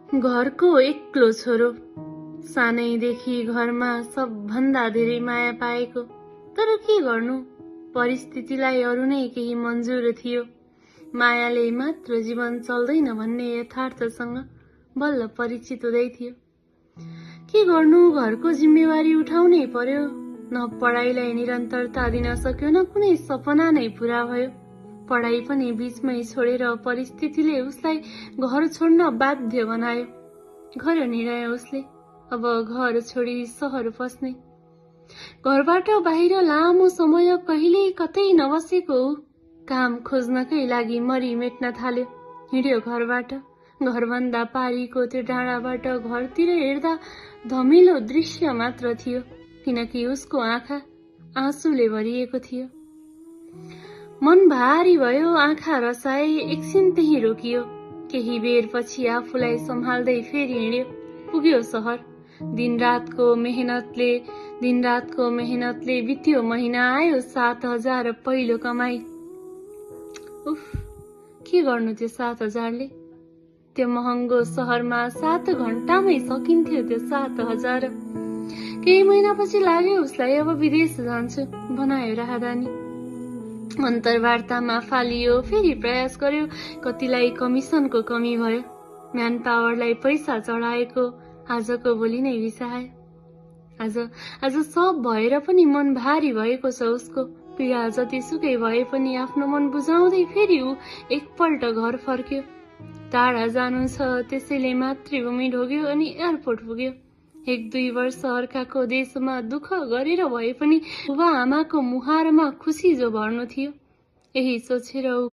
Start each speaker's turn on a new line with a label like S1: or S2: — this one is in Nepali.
S1: घरको एक्लो छोरो, सानैदेखि घरमा सबभन्दा धेरै माया पाएको। तर के गर्नु, परिस्थितिलाई अरू नै केही मन्जुर थियो। मायाले मात्र जीवन चल्दैन भन्ने यथार्थसँग बल्ल परिचित हुँदै थियो। के गर्नु, घरको जिम्मेवारी उठाउनै पर्यो। न पढाइलाई निरन्तरता दिन सक्यो, न कुनै सपना नै पूरा भयो। पढाइ पनि बीचमै छोडेर परिस्थितिले उसलाई घर छोड्न बाध्य बनायो। गर्यो निर्णय उसले, अब घर छोडी सहर पस्ने। घरबाट बाहिर लामो समय कहिल्यै कतै नबसेको ऊ काम खोज्नकै लागि मरी मेट्न थाल्यो। हिँड्यो घरबाट। घरभन्दा पारीको त्यो डाँडाबाट घरतिर हेर्दा धमिलो दृश्य मात्र थियो, किनकि उसको आँखा आँसुले भरिएको थियो। मन भारी भयो, आँखा रसाए, एकछिन त्यही रोकियो। केही बेरपछि आफूलाई सम्हाल्दै फेरि हिँड्यो। पुग्यो सहर। दिनरातको मेहनतले बित्यो महिना, आयो 7,000 पहिलो कमाई। उफ, के गर्नु त्यो 7,000ले? त्यो महँगो सहरमा 7 घण्टामै सकिन्थ्यो त्यो 7,000। केही महिनापछि लाग्यो उसलाई, अब विदेश जान्छु बनायो राहदानी। अन्तर्वार्तामा फालियो, फेरि प्रयास गर्यो। कतिलाई कमिसनको कमी भयो। म्यान पावरलाई पैसा चढाएको आजको भोलि नै बिसायो। आज सब भएर पनि मन भारी भएको छ उसको। पीडा जतिसुकै भए पनि आफ्नो मन बुझाउँदै फेरि ऊ एकपल्ट घर फर्क्यो। टाढा जानु छ त्यसैले मातृभूमि ढोग्यो अनि एयरपोर्ट पुग्यो। 1-2 वर्ष अर्काको देशमा दुःख गरेर भए पनि बुबा आमाको मुहारमा खुसी जो भर्नु थियो, यही सोचेर ऊ